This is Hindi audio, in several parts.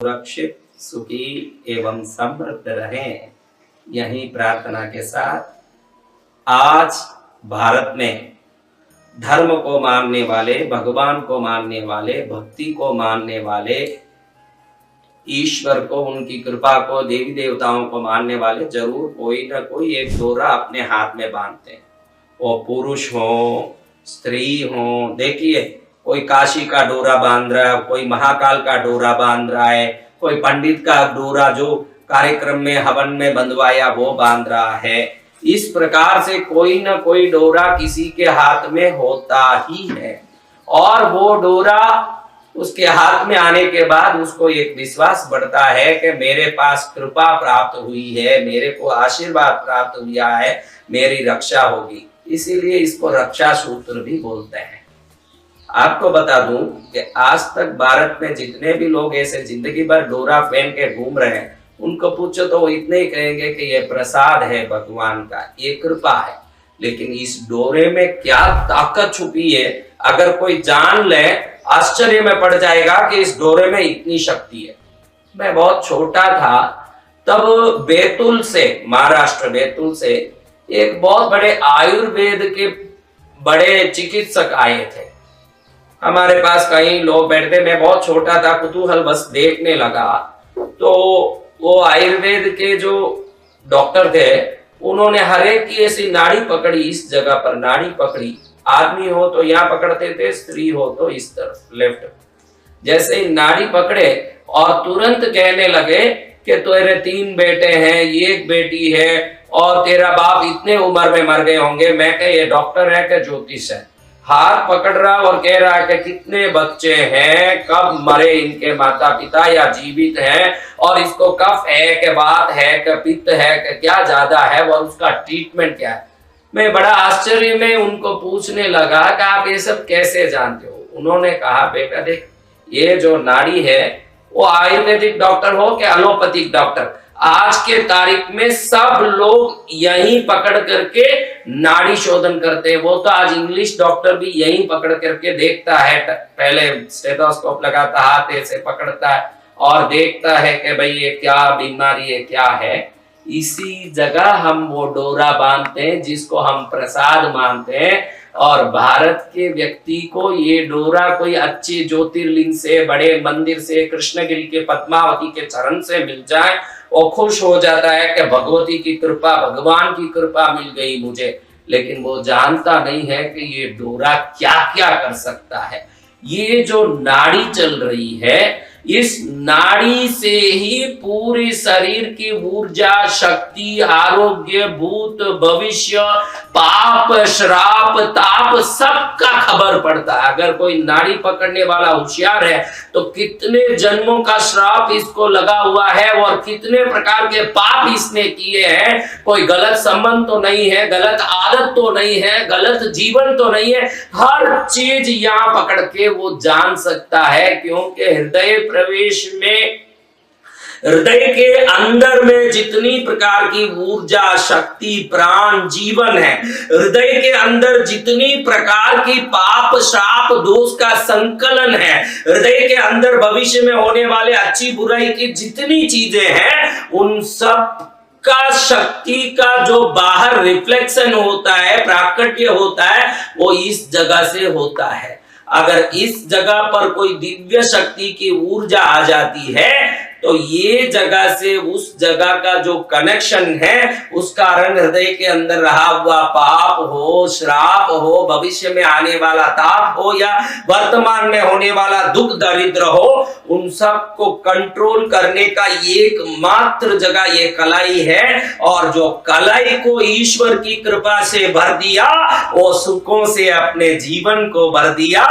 सुरक्षित, सुखी एवं समृद्ध रहें, यही प्रार्थना के साथ आज भारत में धर्म को मानने वाले, भगवान को मानने वाले, भक्ति को मानने वाले, ईश्वर को, उनकी कृपा को, देवी देवताओं को मानने वाले जरूर कोई ना कोई एक डोरा अपने हाथ में बांधते हैं। वो पुरुष हो, स्त्री हो। देखिए, कोई काशी का डोरा बांध रहा है, कोई महाकाल का डोरा बांध रहा है, कोई पंडित का डोरा जो कार्यक्रम में हवन में बंधवाया वो बांध रहा है। इस प्रकार से कोई ना कोई डोरा किसी के हाथ में होता ही है, और वो डोरा उसके हाथ में आने के बाद उसको एक विश्वास बढ़ता है कि मेरे पास कृपा प्राप्त हुई है, मेरे को आशीर्वाद प्राप्त हुआ है, मेरी रक्षा होगी। इसीलिए इसको रक्षा सूत्र भी बोलते हैं। आपको बता दूं कि आज तक भारत में जितने भी लोग ऐसे जिंदगी भर डोरा पहन के घूम रहे हैं, उनको पूछो तो वो इतने ही कहेंगे कि ये प्रसाद है भगवान का, ये कृपा है। लेकिन इस डोरे में क्या ताकत छुपी है, अगर कोई जान ले आश्चर्य में पड़ जाएगा कि इस डोरे में इतनी शक्ति है। मैं बहुत छोटा था तब बैतूल से, महाराष्ट्र बैतूल से एक बहुत बड़े आयुर्वेद के बड़े चिकित्सक आए थे हमारे पास। कई लोग बैठते, मैं बहुत छोटा था, कुतूहल बस देखने लगा। तो वो आयुर्वेद के जो डॉक्टर थे, उन्होंने हर एक की ऐसी नाड़ी पकड़ी, इस जगह पर नाड़ी पकड़ी। आदमी हो तो यहाँ पकड़ते थे, स्त्री हो तो इस तरफ लेफ्ट। जैसे ही नाड़ी पकड़े और तुरंत कहने लगे कि तेरे 3 बेटे हैं, ये 1 बेटी है, और तेरा बाप इतने उम्र में मर गए होंगे। मैं कह ये डॉक्टर है कि ज्योतिष है? हाथ पकड़ रहा और कह रहा है कि कितने बच्चे हैं, कब मरे इनके माता पिता या जीवित हैं, और इसको कफ है कि वात है कि पित्त है कि क्या ज्यादा है, और उसका ट्रीटमेंट क्या है। मैं बड़ा आश्चर्य में उनको पूछने लगा कि आप ये सब कैसे जानते हो? उन्होंने कहा, बेटा देख, ये जो नाड़ी है वो आयुर्वेदिक डॉक्टर हो कि एलोपैथिक डॉक्टर, आज के तारीख में सब लोग यहीं पकड़ करके नाड़ी शोधन करते हैं। वो तो आज इंग्लिश डॉक्टर भी यहीं पकड़ करके देखता है, पहले स्टेथोस्कोप लगाता, हाथ ऐसे पकड़ता है और देखता है कि भाई ये क्या बीमारी है, क्या है। इसी जगह हम वो डोरा बांधते हैं जिसको हम प्रसाद मानते हैं, और भारत के व्यक्ति को ये डोरा कोई अच्छे ज्योतिर्लिंग से, बड़े मंदिर से, कृष्णगिरी के पद्मावती के चरण से मिल जाए, वो खुश हो जाता है कि भगवती की कृपा, भगवान की कृपा मिल गई मुझे। लेकिन वो जानता नहीं है कि ये डोरा क्या क्या कर सकता है। ये जो नाड़ी चल रही है, इस नाड़ी से ही पूरे शरीर की ऊर्जा, शक्ति, आरोग्य, भूत भविष्य, पाप, श्राप, ताप सबका खबर पड़ता है। अगर कोई नाड़ी पकड़ने वाला होशियार है तो कितने जन्मों का श्राप इसको लगा हुआ है और कितने प्रकार के पाप इसने किए हैं। कोई गलत संबंध तो नहीं है, गलत आदत तो नहीं है, गलत जीवन तो नहीं है, हर चीज यहाँ पकड़ के वो जान सकता है। क्योंकि हृदय प्रवेश में, हृदय के अंदर में जितनी प्रकार की ऊर्जा, शक्ति, प्राण, जीवन है, हृदय के अंदर जितनी प्रकार की पाप, श्राप, दोष का संकलन है, हृदय के अंदर भविष्य में होने वाले अच्छी बुराई की जितनी चीजें हैं, उन सब का शक्ति का जो बाहर रिफ्लेक्शन होता है, प्राकट्य होता है, वो इस जगह से होता है। अगर इस जगह पर कोई दिव्य शक्ति की ऊर्जा आ जाती है तो ये जगह से उस जगह का जो कनेक्शन है, उस कारण हृदय के अंदर रहा हुआ पाप हो, श्राप हो, भविष्य में आने वाला ताप हो, या वर्तमान में होने वाला दुख दरिद्र हो, उन सब को कंट्रोल करने का एकमात्र जगह ये कलाई है। और जो कलाई को ईश्वर की कृपा से भर दिया, वो सुखों से अपने जीवन को भर दिया।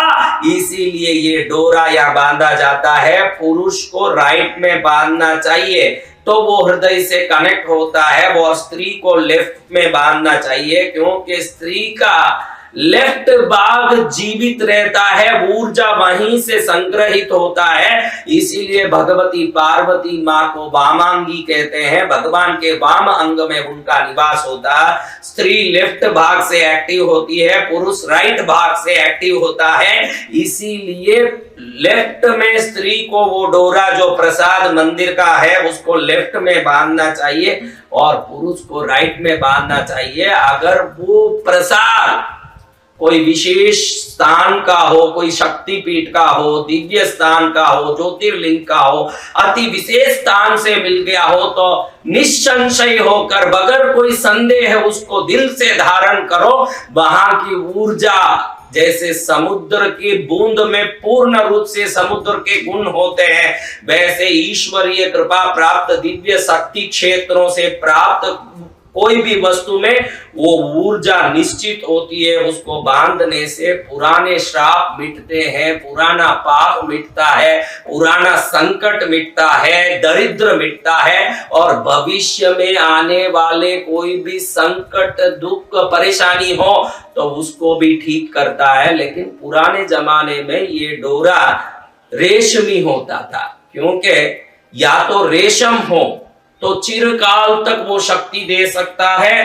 इसीलिए ये डोरा या बांधा जाता है। पुरुष को राइट में बांधना चाहिए तो वो हृदय से कनेक्ट होता है, वो स्त्री को लेफ्ट में बांधना चाहिए, क्योंकि स्त्री का लेफ्ट भाग जीवित रहता है, ऊर्जा वहीं से संग्रहित होता है। इसीलिए भगवती पार्वती माँ को वामांगी कहते हैं, भगवान के वाम अंग में उनका निवास होता है। स्त्री लेफ्ट भाग से एक्टिव होती है, पुरुष राइट भाग से एक्टिव होता है। इसीलिए लेफ्ट में स्त्री को वो डोरा जो प्रसाद मंदिर का है उसको लेफ्ट में बांधना चाहिए और पुरुष को राइट में बांधना चाहिए। अगर वो प्रसाद कोई विशेष स्थान का हो, कोई शक्तिपीठ का हो, दिव्य स्थान का हो, ज्योतिर्लिंग का हो, अति विशेष स्थान से मिल गया हो तो निसंशय होकर बगैर कोई संदेह है उसको दिल से धारण करो। वहां की ऊर्जा जैसे समुद्र की बूंद में पूर्ण रूप से समुद्र के गुण होते हैं, वैसे ईश्वरीय कृपा प्राप्त दिव्य शक्ति क्षेत्रों से प्राप्त कोई भी वस्तु में वो ऊर्जा निश्चित होती है। उसको बांधने से पुराने श्राप मिटते हैं, पुराना पाप मिटता है, पुराना संकट मिटता है, दरिद्र मिटता है और भविष्य में आने वाले कोई भी संकट, दुख, परेशानी हो तो उसको भी ठीक करता है। लेकिन पुराने जमाने में ये डोरा रेशमी होता था, क्योंकि या तो रेशम हो तो चिरकाल तक वो शक्ति दे सकता है,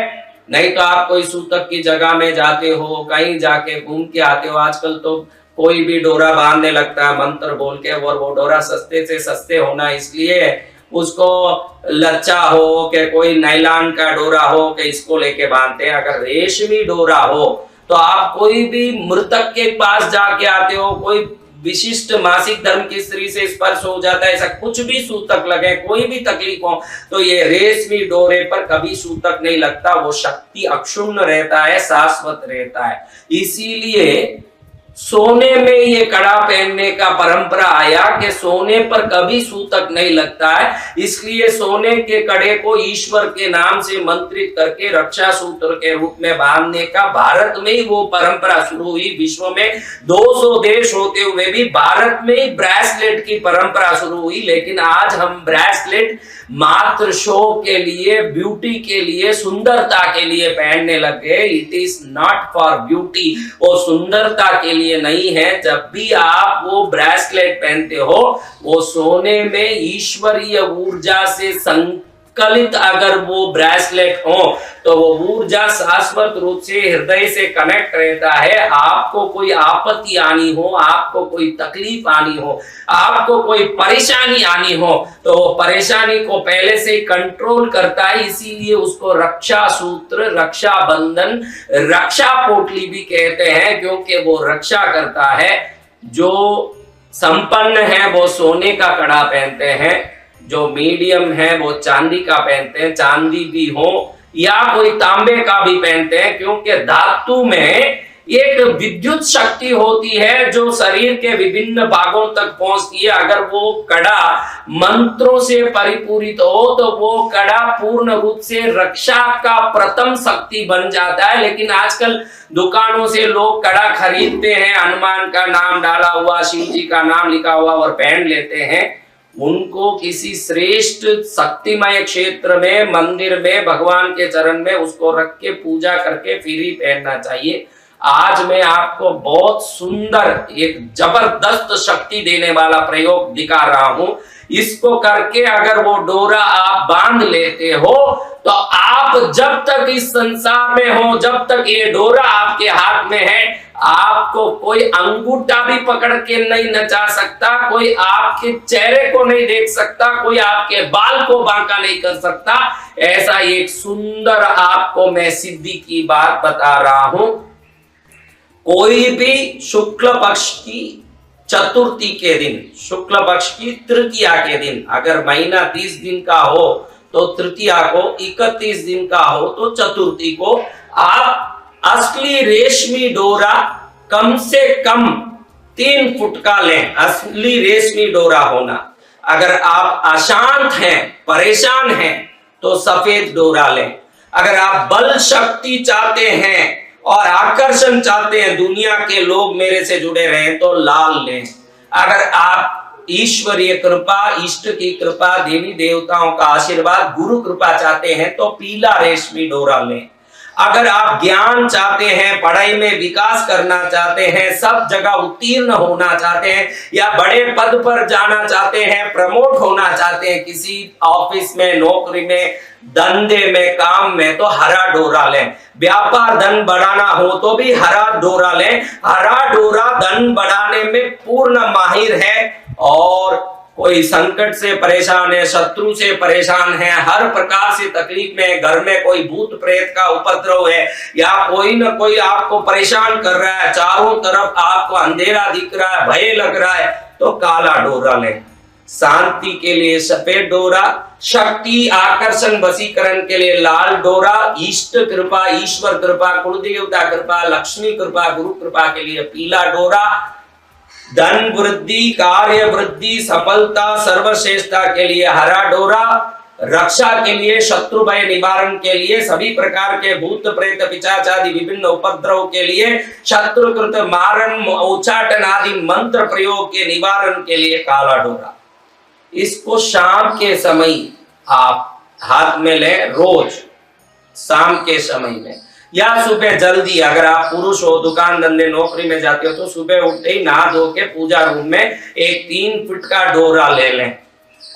नहीं तो आप कोई सूतक की जगह में जाते हो, कहीं जाके घूम के आते हो, आजकल तो कोई भी डोरा बांधने लगता है मंत्र बोल के, और वो डोरा सस्ते से सस्ते होना इसलिए उसको लच्चा हो कि कोई नायलॉन का डोरा हो कि इसको लेके बांधते हैं। अगर रेशमी डोरा हो तो आप कोई भी मृतक के पास जाके आते हो, कोई विशिष्ट मासिक धर्म की स्त्री से स्पर्श हो जाता है, ऐसा कुछ भी सूतक लगे, कोई भी तकलीफ हो तो ये रेशमी डोरे पर कभी सूतक नहीं लगता, वो शक्ति अक्षुण्ण रहता है, शाश्वत रहता है। इसीलिए सोने में ये कड़ा पहनने का परंपरा आया कि सोने पर कभी सूतक नहीं लगता है। इसलिए सोने के कड़े को ईश्वर के नाम से मंत्रित करके रक्षा सूत्र के रूप में बांधने का भारत में ही वो परंपरा शुरू हुई। विश्व में 200 देश होते हुए भी भारत में ही ब्रेसलेट की परंपरा शुरू हुई। लेकिन आज हम ब्रेसलेट मात्र शो के लिए, ब्यूटी के लिए, सुंदरता के लिए पहनने लगे। It is not for beauty, वो सुंदरता के लिए नहीं है। जब भी आप वो ब्रेसलेट पहनते हो वो सोने में ईश्वरीय ऊर्जा से संकलित अगर वो ब्रेसलेट हो तो वो ऊर्जा शाश्वत रूप से हृदय से कनेक्ट रहता है। आपको कोई आपत्ति आनी हो, आपको कोई तकलीफ आनी हो, आपको कोई परेशानी आनी हो तो वो परेशानी को पहले से कंट्रोल करता है। इसीलिए उसको रक्षा सूत्र, रक्षा बंधन, रक्षा पोटली भी कहते हैं, क्योंकि वो रक्षा करता है। जो संपन्न है वो सोने का कड़ा पहनते हैं, जो मीडियम है वो चांदी का पहनते हैं, चांदी भी हो या कोई तांबे का भी पहनते हैं, क्योंकि धातु में एक विद्युत शक्ति होती है जो शरीर के विभिन्न भागों तक पहुंचती है। अगर वो कड़ा मंत्रों से परिपूरित हो तो वो कड़ा पूर्ण रूप से रक्षा का प्रथम शक्ति बन जाता है। लेकिन आजकल दुकानों से लोग कड़ा खरीदते हैं, हनुमान का नाम डाला हुआ, शिव जी का नाम लिखा हुआ और पहन लेते हैं। उनको किसी श्रेष्ठ शक्तिमय क्षेत्र में, मंदिर में, भगवान के चरण में उसको रख के पूजा करके फिर ही पहनना चाहिए। आज मैं आपको बहुत सुंदर एक जबरदस्त शक्ति देने वाला प्रयोग दिखा रहा हूं। इसको करके अगर वो डोरा आप बांध लेते हो तो आप जब तक इस संसार में हो, जब तक ये डोरा आपके हाथ में है, आपको कोई अंगूठा भी पकड़ के नहीं नचा सकता, कोई आपके चेहरे को नहीं देख सकता, कोई आपके बाल को बांका नहीं कर सकता। ऐसा एक सुंदर आपको मैं सिद्धि की बात बता रहा हूं। कोई भी शुक्ल पक्ष की चतुर्थी के दिन, शुक्ल पक्ष की तृतीया के दिन, अगर महीना 30 दिन का हो तो तृतीया को, 31 दिन का हो तो चतुर्थी को आप असली रेशमी डोरा कम से कम 3 फुट का लें। असली रेशमी डोरा होना। अगर आप अशांत हैं, परेशान हैं तो सफेद डोरा लें। अगर आप बल शक्ति चाहते हैं और आकर्षण चाहते हैं, दुनिया के लोग मेरे से जुड़े रहें तो लाल लें। अगर आप ईश्वरीय कृपा, इष्ट की कृपा, देवी देवताओं का आशीर्वाद, गुरु कृपा चाहते हैं तो पीला रेशमी डोरा लें। अगर आप ज्ञान चाहते हैं, पढ़ाई में विकास करना चाहते हैं, सब जगह उत्तीर्ण होना चाहते हैं, या बड़े पद पर जाना चाहते हैं, प्रमोट होना चाहते हैं किसी ऑफिस में, नौकरी में, धंधे में, काम में, तो हरा डोरा लें। व्यापार धन बढ़ाना हो तो भी हरा डोरा लें। हरा डोरा धन बढ़ाने में पूर्ण माहिर है। और कोई संकट से परेशान है, शत्रु से परेशान है, हर प्रकार से तकलीफ में, घर में कोई भूत प्रेत का उपद्रव है, या कोई न कोई आपको परेशान कर रहा है, चारों तरफ आपको अंधेरा दिख रहा है, भय लग रहा है, तो काला डोरा लें। शांति के लिए सफेद डोरा, शक्ति आकर्षण वशीकरण के लिए लाल डोरा, इष्ट कृपा, ईश्वर कृपा, कुलदेवता कृपा, लक्ष्मी कृपा, गुरु कृपा के लिए पीला डोरा, धन वृद्धि, कार्य वृद्धि, सफलता, सर्वश्रेष्ठता के लिए हरा डोरा, रक्षा के लिए, शत्रु भय निवारण के लिए, सभी प्रकार के भूत प्रेत पिशाच आदि विभिन्न उपद्रव के लिए, शत्रुकृत मारण उच्चाटन आदि मंत्र प्रयोग के निवारण के लिए काला डोरा। इसको शाम के समय आप हाथ में लें, रोज शाम के समय में, या सुबह जल्दी, अगर आप पुरुष हो, दुकान धंधे नौकरी में जाते हो, तो सुबह उठते ही नहा धो के पूजा रूम में एक 3 फुट का डोरा ले लें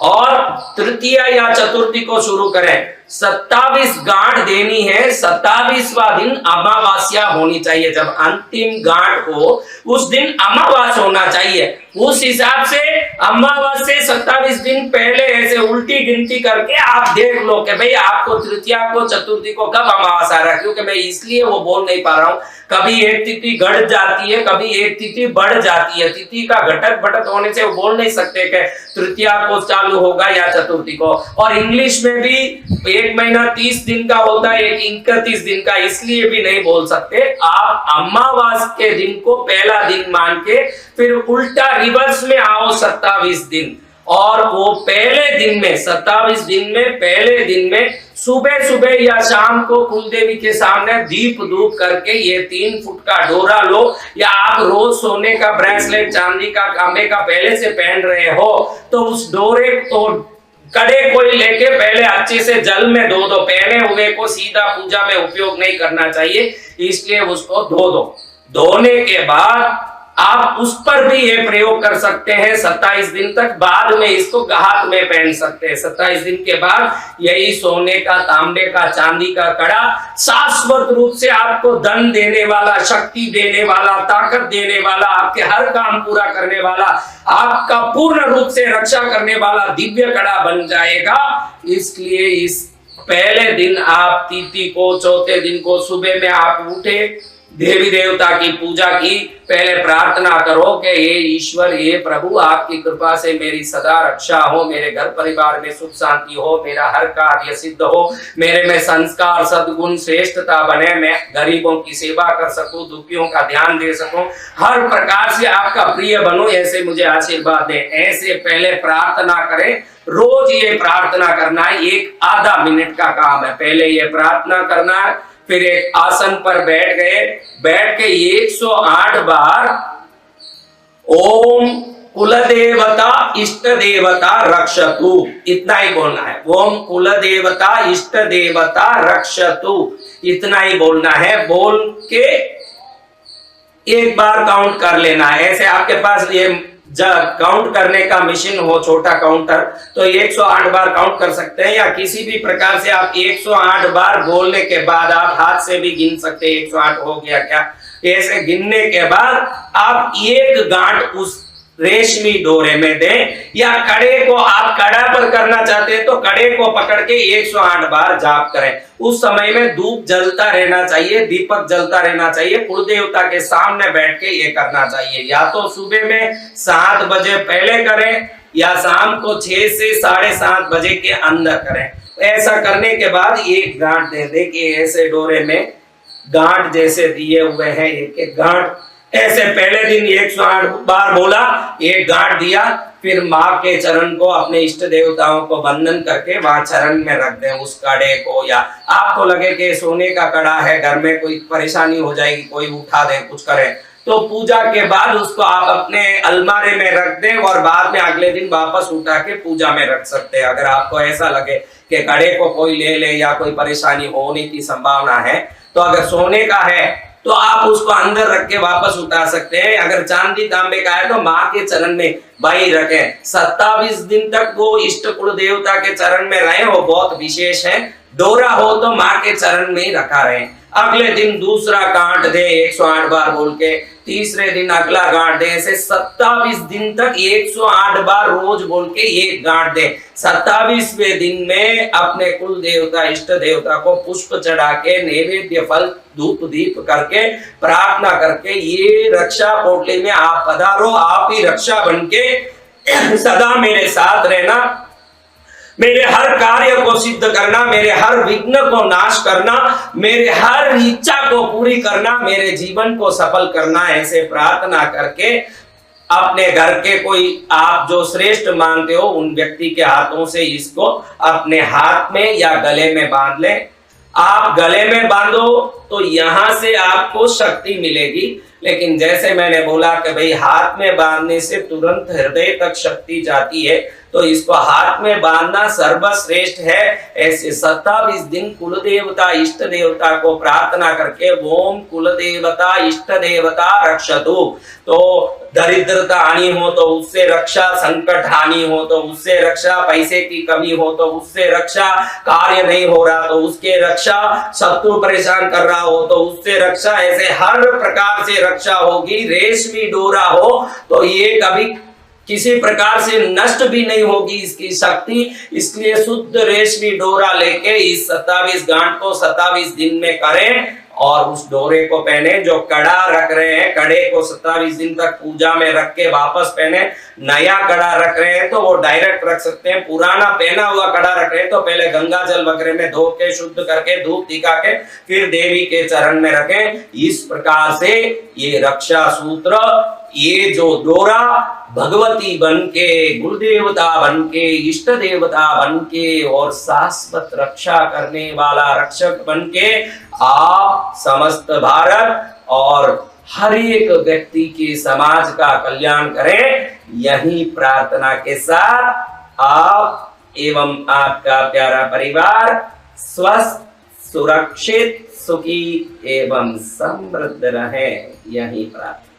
और तृतीया या चतुर्थी को शुरू करें। 27 गांठ देनी है। 27वां दिन अमावस्या होनी चाहिए। जब अंतिम गांठ हो उस दिन अमावस्या होना चाहिए। उस हिसाब से अमावस्या से 27 दिन पहले ऐसे उल्टी गिनती करके आप देख लो कि भाई आपको तृतीया को, चतुर्थी को कब अमावस्या आ रहा है। क्योंकि मैं इसलिए वो बोल नहीं पा रहा हूँ, कभी एक तिथि घट जाती है, कभी एक तिथि बढ़ जाती है। तिथि का घटक बढ़त होने से वो बोल नहीं सकते कि तृतीया को चालू होगा या चतुर्थी को। और इंग्लिश में भी एक महीना 30 दिन का होता है, एक 31 दिन का, इसलिए भी नहीं बोल सकते। आप अमावस्या के दिन को पहला दिन मान के फिर उल्टा रिवर्स में आओ 27 दिन, और वो पहले दिन में 27 दिन में पहले दिन में सुबह सुबह या शाम को कुलदेवी के सामने दीप धूप करके ये 3 फुट का डोरा लो, या आप रोज सोने का ब्रेसलेट चांदी का, तांबे का पहले से पहन रहे हो, तो उस डोरे को कड़े कोई लेके पहले अच्छे से जल में धो दो। पहने हुए को सीधा पूजा में उपयोग नहीं करना चाहिए, इसलिए उसको धो दो। धोने के बाद आप उस पर भी ये प्रयोग कर सकते हैं 27 दिन तक। बाद में इसको हाथ में पहन सकते हैं। 27 दिन के बाद यही सोने का, तांबे का, चांदी का कड़ा शाश्वत रूप से आपको धन देने वाला, शक्ति देने वाला, ताकत देने वाला, आपके हर काम पूरा करने वाला, आपका पूर्ण रूप से रक्षा करने वाला दिव्य कड़ा बन जाएगा। इसलिए इस पहले दिन आप तिथि को, चौथे दिन को सुबह में आप उठे, देवी देवता की पूजा की, पहले प्रार्थना करो कि ये ईश्वर, ये प्रभु, आपकी कृपा से मेरी सदा रक्षा हो, मेरे घर परिवार में सुख शांति हो, मेरा हर कार्य सिद्ध हो, मेरे में संस्कार सद्गुण श्रेष्ठता बने, मैं गरीबों की सेवा कर सकूं, दुखियों का ध्यान दे सकूं, हर प्रकार से आपका प्रिय बनूं, ऐसे मुझे आशीर्वाद दें। ऐसे पहले प्रार्थना करें। रोज ये प्रार्थना करना है, एक आधा मिनट का काम है। पहले ये प्रार्थना करना है, फिर एक आसन पर बैठ गए, बैठ के 108 बार ओम कुलदेवता इष्ट देवता रक्षतु, इतना ही बोलना है। ओम कुलदेवता इष्ट देवता रक्षतु, इतना ही बोलना है। बोल के एक बार काउंट कर लेना है। ऐसे आपके पास ये जब काउंट करने का मशीन हो, छोटा काउंटर, तो 108 बार काउंट कर सकते हैं, या किसी भी प्रकार से आप 108 बार बोलने के बाद आप हाथ से भी गिन सकते हैं 108 हो गया क्या। ऐसे गिनने के बाद आप एक गांठ उस रेशमी डोरे में दें, या कड़े को आप कड़ा पर करना चाहते हैं तो कड़े को पकड़ के 108 बार जाप करें। उस समय में धूप जलता रहना चाहिए, दीपक जलता रहना चाहिए, कुलदेवता के सामने बैठ के ये करना चाहिए। या तो सुबह में 7 बजे पहले करें, या शाम को 6 से 7:30 बजे के अंदर करें। ऐसा करने के बाद एक गांठ दे दे कि ऐसे डोरे में गांठ जैसे दिए हुए हैं, एक एक गांठ। ऐसे पहले दिन 108 बार बोला, एक गांठ दिया, फिर माँ के चरण को, अपने इष्ट देवताओं को वंदन करके वहां चरण में रख दें उस कड़े को। या आपको लगे कि सोने का कड़ा है, घर में कोई परेशानी हो जाएगी, कोई उठा दे, कुछ करे, तो पूजा के बाद उसको आप अपने अलमारे में रख दें, और बाद में अगले दिन वापस उठा के पूजा में रख सकते हैं। अगर आपको ऐसा लगे कि कड़े को कोई ले ले या कोई परेशानी होने की संभावना है, तो अगर सोने का है तो आप उसको अंदर रख के वापस उठा सकते हैं। अगर चांदी तांबे का है तो माँ के चरण में भाई रखें। 27 दिन तक वो इष्ट कुल देवता के चरण में रहे, वो बहुत विशेष है। डोरा हो तो माँ के चरण में ही रखा रहे। अगले दिन दूसरा गांठ दे 108 बार बोल के, तीसरे दिन अगला गांठ दे, ऐसे 27 दिन तक 108 बार रोज बोल के एक गांठ दे। 27वें दिन में अपने कुल देवता इष्ट देवता को पुष्प चढ़ा के नैवेद्य फल धूप दीप करके प्रार्थना करके ये रक्षा पोटली में आप पधारो, आप ही रक्षा बन के सदा मेरे साथ रहना, मेरे हर कार्य को सिद्ध करना, मेरे हर विघ्न को नाश करना, मेरे हर इच्छा को पूरी करना, मेरे जीवन को सफल करना। ऐसे प्रार्थना करके अपने घर के कोई आप जो श्रेष्ठ मानते हो उन व्यक्ति के हाथों से इसको अपने हाथ में या गले में बांध ले। आप गले में बांधो तो यहां से आपको शक्ति मिलेगी, लेकिन जैसे मैंने बोला कि भाई हाथ में बांधने से तुरंत हृदय तक शक्ति जाती है, तो इसको हाथ में बांधना सर्वश्रेष्ठ है। ऐसे 27 दिन कुल देवता इष्ट देवता को प्रार्थना करके ओम कुल देवता इष्ट देवता रक्षतु, तो दरिद्रता हानि हो तो उससे रक्षा, संकट हानि हो तो उससे रक्षा, पैसे की कमी हो तो उससे रक्षा, कार्य नहीं हो रहा तो उसके रक्षा, शत्रु परेशान कर रहा हो तो उससे रक्षा, ऐसे हर प्रकार से रक्षा होगी। रेशमी डोरा हो तो ये कभी किसी प्रकार से नष्ट भी नहीं होगी इसकी शक्ति, इसलिए शुद्ध रेशमी डोरा लेके इस 27 गांठ को 27 दिन में करें और उस डोरे को पहने। जो कड़ा रख रहे हैं, कड़े को 27 दिन तक पूजा में रख के वापस पहने। नया कड़ा रख रहे हैं तो वो डायरेक्ट रख सकते हैं, पुराना पहना हुआ कड़ा रख रहे हैं तो पहले गंगा जल वगैरह में धो के शुद्ध करके धूप दिखा के फिर देवी के चरण में रखें। इस प्रकार से ये रक्षा सूत्र, ये जो डोरा भगवती बनके, गुरु देवता बनके, इष्ट देवता बनके और शाश्वत रक्षा करने वाला रक्षक बनके आप समस्त भारत और हर एक व्यक्ति के समाज का कल्याण करें। यही प्रार्थना के साथ आप एवं आपका प्यारा परिवार स्वस्थ, सुरक्षित, सुखी एवं समृद्ध रहे। यही प्रार्थना।